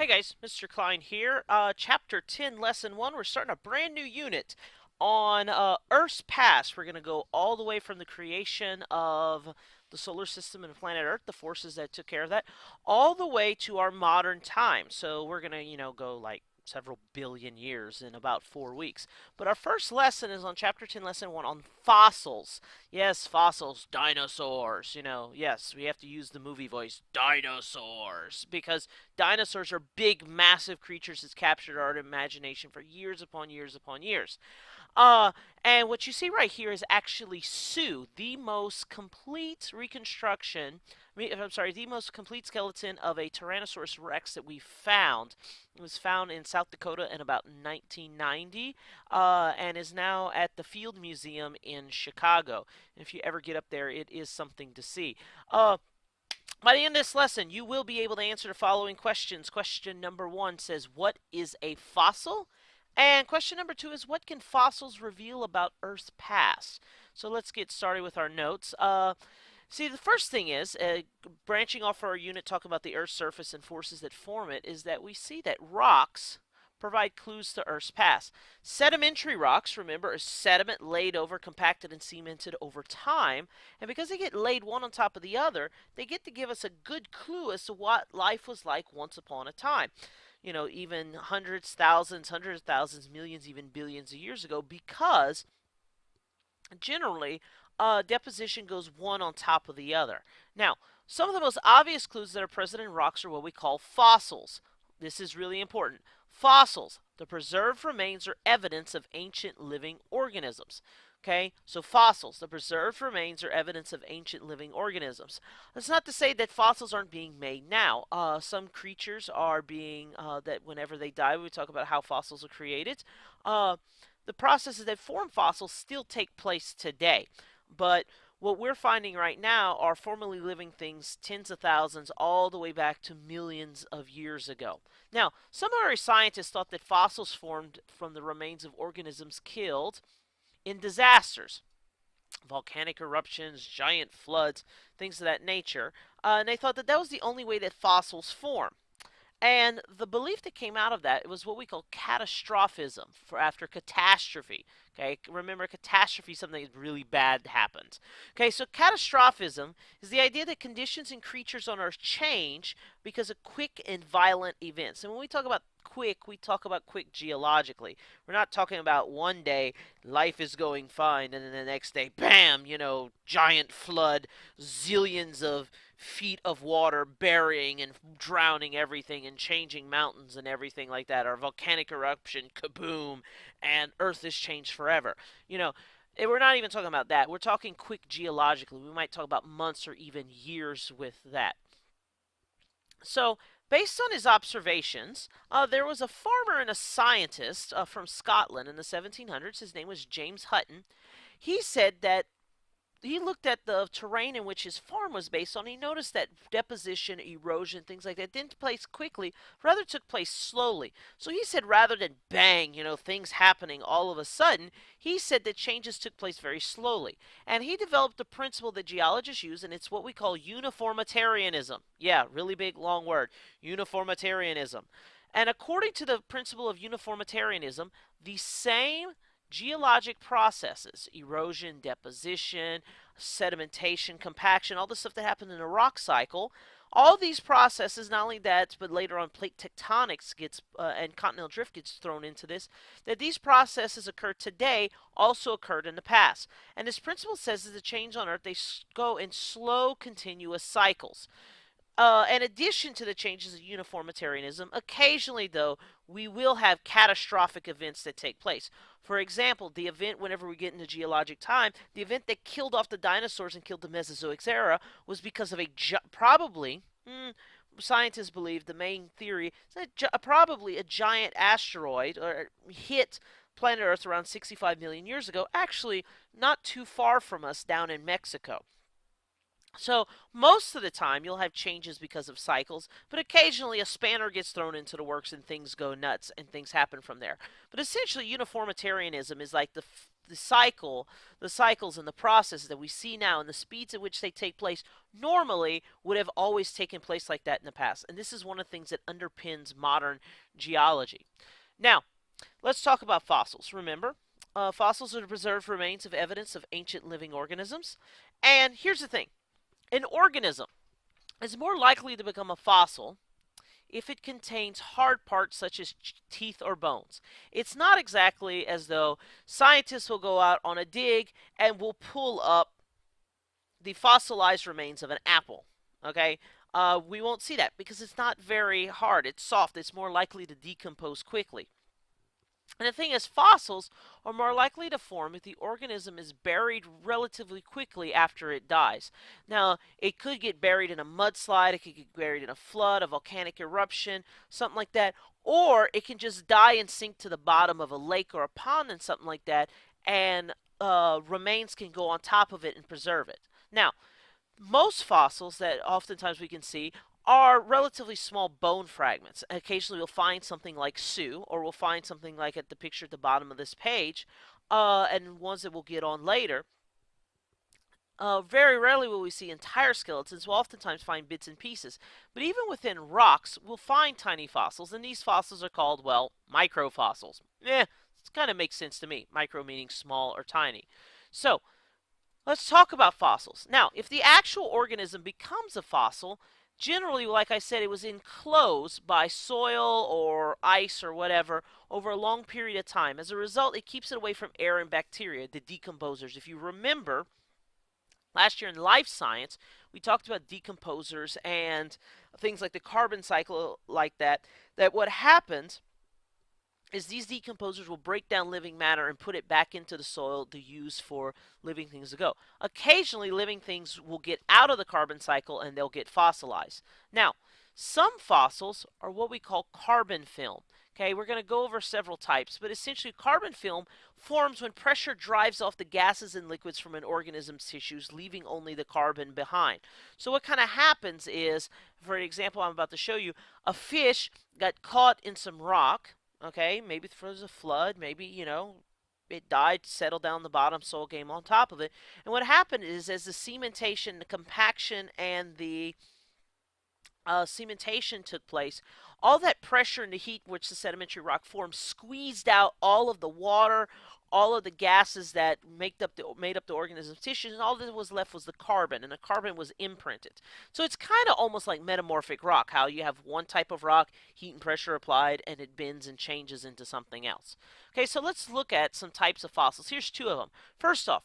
Hey guys, Mr. Klein here. Chapter 10, Lesson 1. We're starting a brand new unit on Earth's past. We're going to go all the way from the creation of the solar system and planet Earth, the forces that took care of that, all the way to our modern time. So we're going to, go like several billion years in about 4 weeks. But our first lesson is on Chapter 10, Lesson 1 on fossils. Yes, fossils, dinosaurs. Yes, we have to use the movie voice, dinosaurs, because dinosaurs are big, massive creatures that's captured our imagination for years upon years upon years. Uh, and what you see right here is actually Sue, the most complete reconstruction. I'm sorry, the most complete skeleton of a Tyrannosaurus Rex that we found. It was found in South Dakota in about 1990, and is now at the Field Museum in Chicago. If you ever get up there, it is something to see. By the end of this lesson, you will be able to answer the following questions. Question number 1 says, what is a fossil? And question number 2 is, what can fossils reveal about Earth's past? So let's get started with our notes. See, the first thing is, branching off our unit talking about the Earth's surface and forces that form it, is that we see that rocks provide clues to Earth's past. Sedimentary rocks, remember, are sediment laid over, compacted, and cemented over time. And because they get laid one on top of the other, they get to give us a good clue as to what life was like once upon a time. Even hundreds of thousands, millions, even billions of years ago, because generally deposition goes one on top of the other. Now, some of the most obvious clues that are present in rocks are what we call fossils. This is really important. Fossils, the preserved remains or evidence of ancient living organisms. Okay, so fossils, the preserved remains or evidence of ancient living organisms. That's not to say that fossils aren't being made now. Some creatures are being, that whenever they die, we talk about how fossils are created. The processes that form fossils still take place today. But what we're finding right now are formerly living things tens of thousands all the way back to millions of years ago. Now, some of our scientists thought that fossils formed from the remains of organisms killed in disasters, volcanic eruptions, giant floods, things of that nature. And they thought that that was the only way that fossils form. And the belief that came out of that was what we call catastrophism, for after catastrophe. Okay, remember, catastrophe is something really bad happens. Okay, so catastrophism is the idea that conditions and creatures on Earth change because of quick and violent events. And when we talk about quick, we talk about quick geologically. We're not talking about one day life is going fine and then the next day, bam, giant flood, zillions of feet of water burying and drowning everything and changing mountains and everything like that, or volcanic eruption, kaboom, and Earth is changed forever. We're not even talking about that. We're talking quick geologically. We might talk about months or even years with that. So, based on his observations, there was a farmer and a scientist from Scotland in the 1700s. His name was James Hutton. He said that he looked at the terrain in which his farm was based on. He noticed that deposition, erosion, things like that didn't take place quickly, rather took place slowly. So he said rather than bang, things happening all of a sudden, he said that changes took place very slowly. And he developed a principle that geologists use, and it's what we call uniformitarianism. Yeah, really big, long word. Uniformitarianism. And according to the principle of uniformitarianism, the same geologic processes, erosion, deposition, sedimentation, compaction, all the stuff that happened in a rock cycle, all these processes, not only that, but later on plate tectonics gets and continental drift gets thrown into this, that these processes occur today also occurred in the past. And this principle says that the change on Earth, they go in slow, continuous cycles. In addition to the changes of uniformitarianism, occasionally, though, we will have catastrophic events that take place. For example, the event, whenever we get into geologic time, the event that killed off the dinosaurs and killed the Mesozoic era was because of probably, scientists believe the main theory is that probably a giant asteroid hit planet Earth around 65 million years ago, actually not too far from us down in Mexico. So most of the time you'll have changes because of cycles, but occasionally a spanner gets thrown into the works and things go nuts and things happen from there. But essentially uniformitarianism is like the the cycle, the cycles and the processes that we see now and the speeds at which they take place normally would have always taken place like that in the past. And this is one of the things that underpins modern geology. Now, let's talk about fossils. Remember, fossils are the preserved remains of evidence of ancient living organisms. And here's the thing: an organism is more likely to become a fossil if it contains hard parts such as teeth or bones. It's not exactly as though scientists will go out on a dig and will pull up the fossilized remains of an apple. Okay? We won't see that because it's not very hard. It's soft. It's more likely to decompose quickly. And the thing is, fossils are more likely to form if the organism is buried relatively quickly after it dies. Now, it could get buried in a mudslide, it could get buried in a flood, a volcanic eruption, something like that, or it can just die and sink to the bottom of a lake or a pond and something like that, and remains can go on top of it and preserve it. Now, most fossils that oftentimes we can see are relatively small bone fragments. Occasionally we'll find something like Sue, or we'll find something like at the picture at the bottom of this page, and ones that we'll get on later. Very rarely will we see entire skeletons. We'll oftentimes find bits and pieces. But even within rocks, we'll find tiny fossils, and these fossils are called, well, microfossils. It kind of makes sense to me. Micro meaning small or tiny. So, let's talk about fossils. Now, if the actual organism becomes a fossil, generally, like I said, it was enclosed by soil or ice or whatever over a long period of time. As a result, it keeps it away from air and bacteria, the decomposers. If you remember, last year in life science, we talked about decomposers and things like the carbon cycle like that, that what happens is these decomposers will break down living matter and put it back into the soil to use for living things to go. Occasionally, living things will get out of the carbon cycle and they'll get fossilized. Now, some fossils are what we call carbon film. Okay, we're going to go over several types, but essentially carbon film forms when pressure drives off the gases and liquids from an organism's tissues, leaving only the carbon behind. So what kind of happens is, for an example I'm about to show you, a fish got caught in some rock. Okay, maybe there was a flood, maybe, it died, settled down the bottom, soil came on top of it. And what happened is, as the cementation, the compaction, and the cementation took place, all that pressure and the heat which the sedimentary rock formed squeezed out all of the water, all of the gases that made up the organism's tissues, and all that was left was the carbon, and the carbon was imprinted. So it's kind of almost like metamorphic rock, how you have one type of rock, heat and pressure applied, and it bends and changes into something else. Okay, so let's look at some types of fossils. Here's two of them. First off,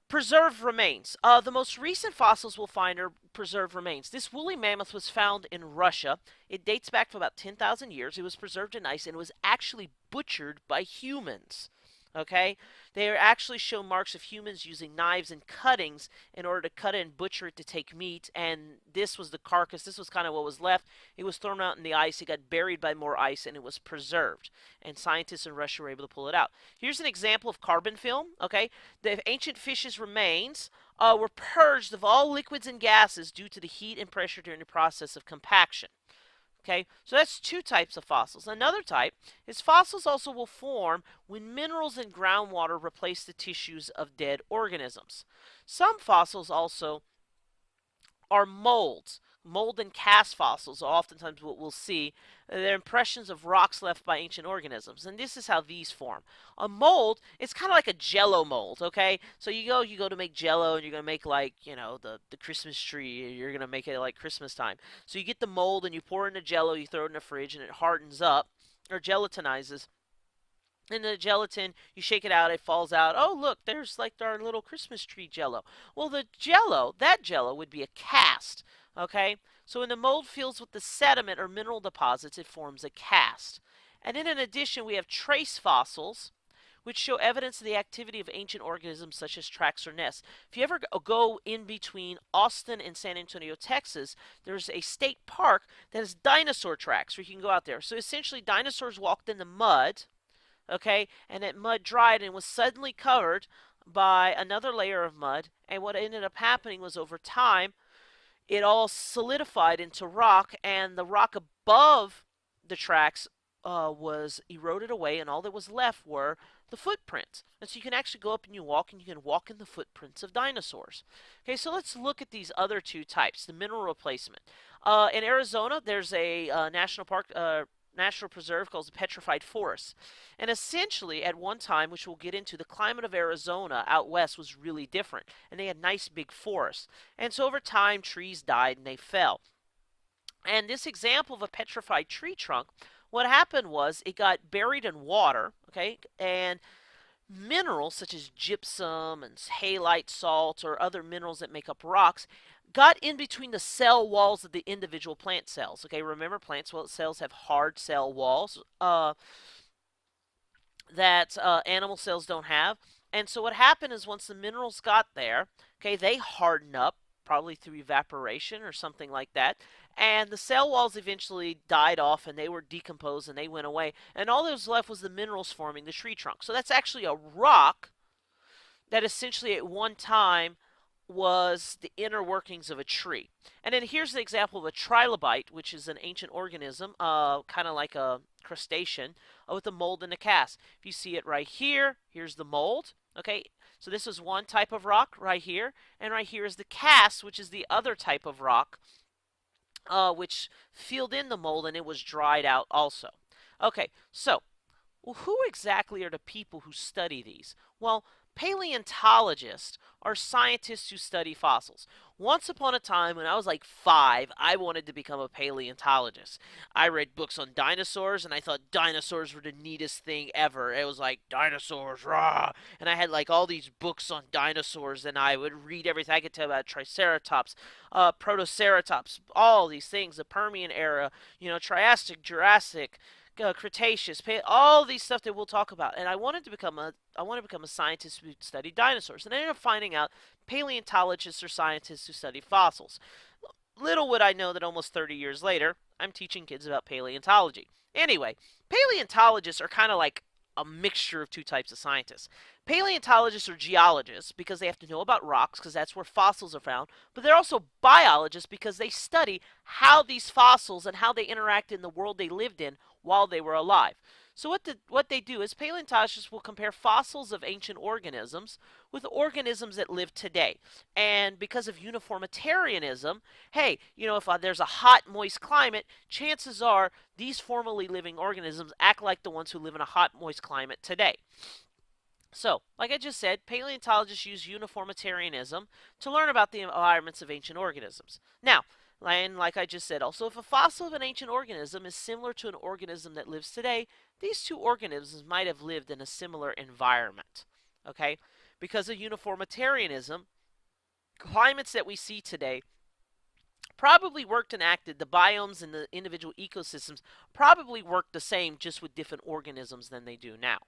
preserved remains. The most recent fossils we'll find are preserved remains. This woolly mammoth was found in Russia. It dates back to about 10,000 years. It was preserved in ice and was actually butchered by humans. Okay, they actually show marks of humans using knives and cuttings in order to cut it and butcher it to take meat. And this was the carcass. This was kind of what was left. It was thrown out in the ice. It got buried by more ice, and it was preserved. And scientists in Russia were able to pull it out. Here's an example of carbon film. Okay, the ancient fish's remains were purged of all liquids and gases due to the heat and pressure during the process of compaction. Okay, so that's two types of fossils. Another type is fossils also will form when minerals in groundwater replace the tissues of dead organisms. Some fossils also are molds. Mold and cast fossils are oftentimes what we'll see. They're impressions of rocks left by ancient organisms, and this is how these form. A mold, it's kind of like a jello mold, okay? So you go to make jello, and you're going to make, like, the Christmas tree. You're going to make it like Christmas time. So you get the mold, and you pour in the jello, you throw it in the fridge, and it hardens up, or gelatinizes. And the gelatin, you shake it out, it falls out. Oh, look, there's like our little Christmas tree jello. Well, that jello would be a cast, okay? So when the mold fills with the sediment or mineral deposits, it forms a cast. And then in addition, we have trace fossils, which show evidence of the activity of ancient organisms such as tracks or nests. If you ever go in between Austin and San Antonio, Texas, there's a state park that has dinosaur tracks where you can go out there. So essentially, dinosaurs walked in the mud, okay, and that mud dried and was suddenly covered by another layer of mud, and what ended up happening was over time it all solidified into rock, and the rock above the tracks was eroded away, and all that was left were the footprints. And so you can actually go up and you can walk in the footprints of dinosaurs. Okay, so let's look at these other two types, the mineral replacement. In Arizona, there's a national preserve called the Petrified Forest. And essentially, at one time, which we'll get into, the climate of Arizona out west was really different. And they had nice big forests. And so over time, trees died and they fell. And this example of a petrified tree trunk, what happened was it got buried in water, okay, and minerals such as gypsum and halite salt or other minerals that make up rocks got in between the cell walls of the individual plant cells. Okay, remember plant cells have hard cell walls that animal cells don't have. And so what happened is once the minerals got there, okay, they harden up, probably through evaporation or something like that. And the cell walls eventually died off and they were decomposed and they went away. And all that was left was the minerals forming the tree trunk. So that's actually a rock that essentially at one time was the inner workings of a tree. And then here's the example of a trilobite, which is an ancient organism, kind of like a crustacean, with a mold and a cast. If you see it right here, here's the mold. Okay, so this is one type of rock right here, and right here is the cast, which is the other type of rock, which filled in the mold and it was dried out also. Okay, so well, who exactly are the people who study these? Well, paleontologists are scientists who study fossils. Once upon a time, when I was like 5, I wanted to become a paleontologist. I read books on dinosaurs, and I thought dinosaurs were the neatest thing ever. It was like, dinosaurs, rah! And I had like all these books on dinosaurs, and I would read everything I could tell about Triceratops, Protoceratops, all these things, the Permian era, Triassic, Jurassic, Cretaceous, all these stuff that we'll talk about. And I wanted to become a scientist who studied dinosaurs. And I ended up finding out paleontologists are scientists who study fossils. Little would I know that almost 30 years later, I'm teaching kids about paleontology. Anyway, paleontologists are kind of like a mixture of two types of scientists. Paleontologists are geologists because they have to know about rocks because that's where fossils are found, but they're also biologists because they study how these fossils and how they interact in the world they lived in while they were alive. So what they do is paleontologists will compare fossils of ancient organisms with organisms that live today. And because of uniformitarianism, hey, if there's a hot, moist climate, chances are these formerly living organisms act like the ones who live in a hot, moist climate today. So, like I just said, paleontologists use uniformitarianism to learn about the environments of ancient organisms. Now, and like I just said, also, if a fossil of an ancient organism is similar to an organism that lives today, these two organisms might have lived in a similar environment. Okay? Because of uniformitarianism, climates that we see today probably worked and acted, the biomes and the individual ecosystems probably worked the same, just with different organisms than they do now.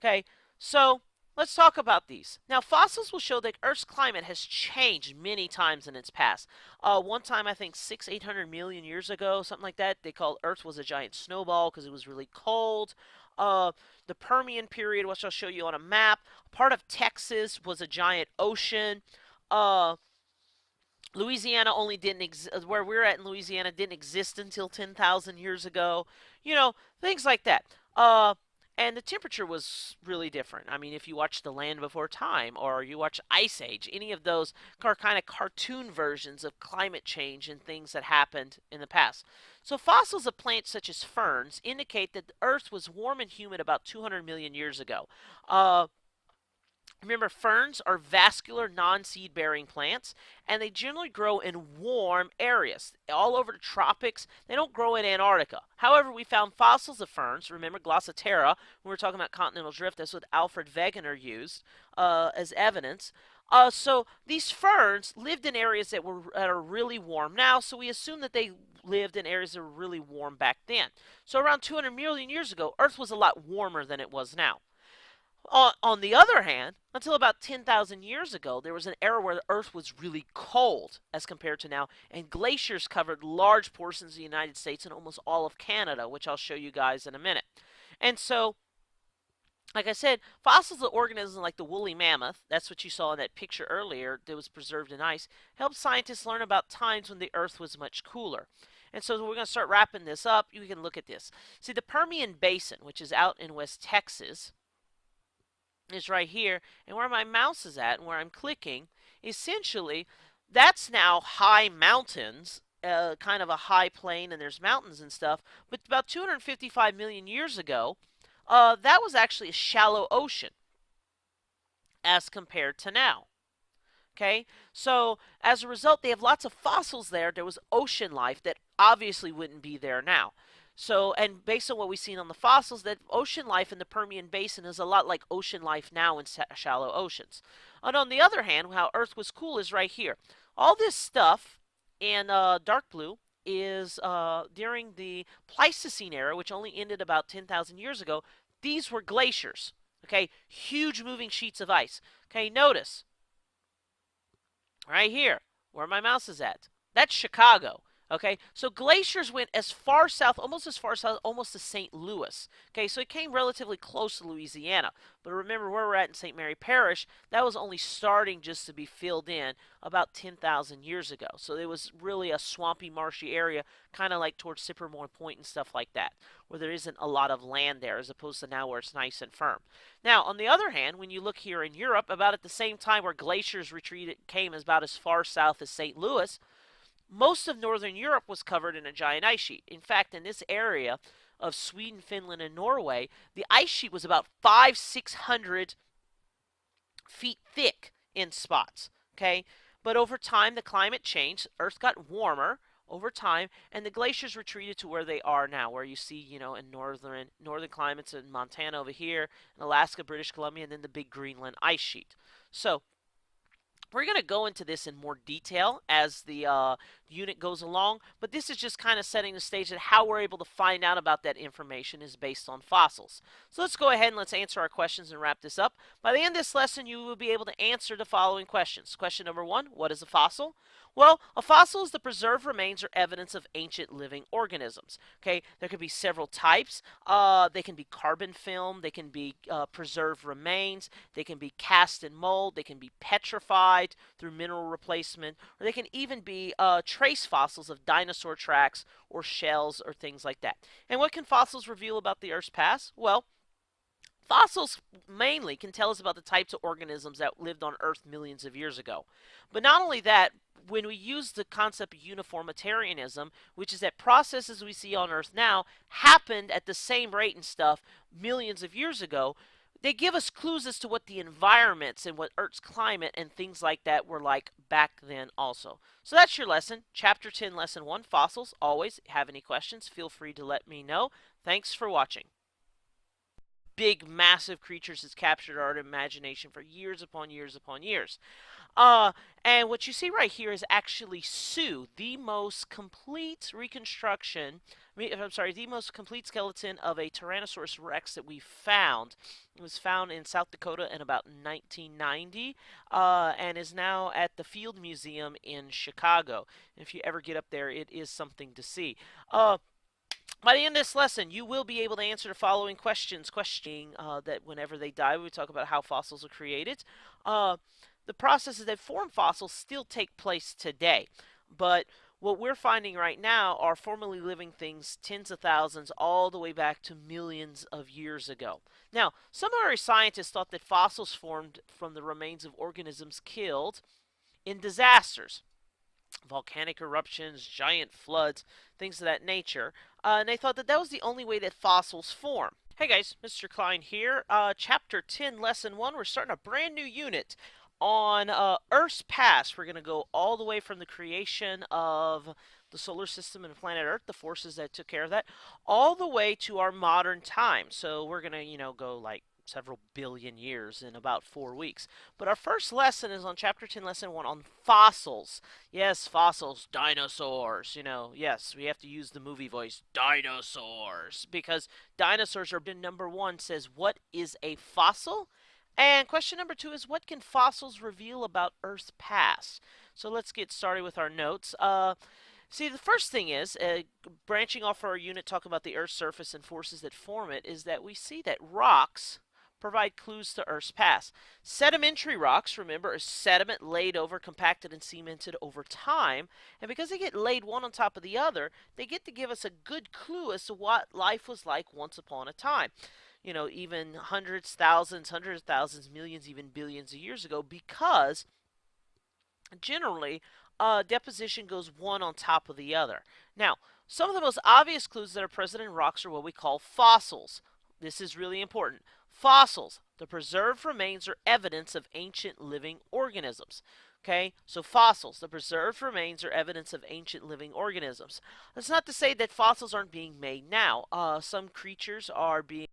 Okay? So, let's talk about these. Now, fossils will show that Earth's climate has changed many times in its past. One time, I think 800 million years ago, something like that, they called Earth was a giant snowball because it was really cold. The Permian period, which I'll show you on a map, part of Texas was a giant ocean. Louisiana only didn't exist, where we're at in Louisiana didn't exist until 10,000 years ago. Things like that. And the temperature was really different. I mean, if you watch The Land Before Time or you watch Ice Age, any of those are kind of cartoon versions of climate change and things that happened in the past. So fossils of plants such as ferns indicate that the Earth was warm and humid about 200 million years ago. Remember, ferns are vascular, non-seed bearing plants, and they generally grow in warm areas, all over the tropics. They don't grow in Antarctica. However, we found fossils of ferns. Remember Glossoptera, when we were talking about continental drift, that's what Alfred Wegener used as evidence. So these ferns lived in areas that are really warm now, so we assume that they lived in areas that were really warm back then. So around 200 million years ago, Earth was a lot warmer than it was now. On the other hand, until about 10,000 years ago, there was an era where the Earth was really cold as compared to now, and glaciers covered large portions of the United States and almost all of Canada, which I'll show you guys in a minute. And so, like I said, fossils of organisms like the woolly mammoth, that's what you saw in that picture earlier that was preserved in ice, helped scientists learn about times when the Earth was much cooler. And so we're going to start wrapping this up. You can look at this. See, the Permian Basin, which is out in West Texas, is right here, and where my mouse is at and where I'm clicking, essentially, that's now high mountains, kind of a high plain, and there's mountains and stuff. But about 255 million years ago, that was actually a shallow ocean as compared to now. Okay, so as a result, they have lots of fossils there. There was ocean life that obviously wouldn't be there now. So, and based on what we've seen on the fossils, that ocean life in the Permian Basin is a lot like ocean life now in shallow oceans. And on the other hand, how Earth was cool is right here. All this stuff in dark blue is during the Pleistocene era, which only ended about 10,000 years ago. These were glaciers. Okay, huge moving sheets of ice. Okay, notice right here, where my mouse is at. That's Chicago. Okay, so glaciers went as far south, almost to St. Louis. Okay, so it came relatively close to Louisiana. But remember where we're at in St. Mary Parish, that was only starting just to be filled in about 10,000 years ago. So it was really a swampy, marshy area, kind of like towards Sippermore Point and stuff like that, where there isn't a lot of land there as opposed to now where it's nice and firm. Now, on the other hand, when you look here in Europe, about at the same time where glaciers retreated, came about as far south as St. Louis, most of northern Europe was covered in a giant ice sheet. In fact, in this area of Sweden, Finland, and Norway, the ice sheet was about 600 feet thick in spots. Okay, but over time the climate changed. Earth got warmer over time, and the glaciers retreated to where they are now, where you see, in northern climates in Montana over here, in Alaska, British Columbia, and then the big Greenland ice sheet. So we're going to go into this in more detail as the unit goes along, but this is just kind of setting the stage that how we're able to find out about that information is based on fossils. So let's go ahead and let's answer our questions and wrap this up. By the end of this lesson, you will be able to answer the following questions. Question number 1, what is a fossil? Well, a fossil is the preserved remains or evidence of ancient living organisms. Okay, there could be several types. They can be carbon film, they can be preserved remains, they can be cast in mold, they can be petrified through mineral replacement, or they can even be trace fossils of dinosaur tracks or shells or things like that. And what can fossils reveal about the Earth's past? Well, fossils mainly can tell us about the types of organisms that lived on Earth millions of years ago. But not only that, when we use the concept of uniformitarianism, which is that processes we see on Earth now happened at the same rate and stuff millions of years ago, they give us clues as to what the environments and what Earth's climate and things like that were like back then also. So that's your lesson, Chapter 10, Lesson 1, Fossils. Always have any questions, feel free to let me know. Thanks for watching. Big, massive creatures has captured our imagination for years upon years upon years. And what you see right here is actually Sue, the most complete reconstruction. I'm sorry, the most complete skeleton of a Tyrannosaurus Rex that we found. It was found in South Dakota in about 1990, and is now at the Field Museum in Chicago. And if you ever get up there, it is something to see. By the end of this lesson, you will be able to answer the following questions. Questioning that whenever they die, we talk about how fossils are created. The processes that form fossils still take place today. But what we're finding right now are formerly living things tens of thousands all the way back to millions of years ago. Now, some of our scientists thought that fossils formed from the remains of organisms killed in disasters. Volcanic eruptions, giant floods, things of that nature. And they thought that that was the only way that fossils form. Hey guys, Mr. Klein here. Chapter 10, Lesson 1. We're starting a brand new unit on Earth's past. We're going to go all the way from the creation of the solar system and planet Earth, the forces that took care of that, all the way to our modern time. So we're going to, go like several billion years in about 4 weeks. But our first lesson is on Chapter 10, Lesson 1 on fossils. Yes, fossils, dinosaurs. Yes, we have to use the movie voice, dinosaurs, because dinosaurs are number 1 says, what is a fossil? And question number 2 is, what can fossils reveal about Earth's past? So let's get started with our notes. See, the first thing is, branching off our unit, talking about the Earth's surface and forces that form it, is that we see that rocks provide clues to Earth's past. Sedimentary rocks, remember, is sediment laid over, compacted, and cemented over time. And because they get laid one on top of the other, they get to give us a good clue as to what life was like once upon a time. even hundreds of thousands, millions, even billions of years ago, because generally, deposition goes one on top of the other. Now, some of the most obvious clues that are present in rocks are what we call fossils. This is really important. Fossils, the preserved remains or evidence of ancient living organisms. Okay, so fossils, the preserved remains or evidence of ancient living organisms. That's not to say that fossils aren't being made now. Some creatures are being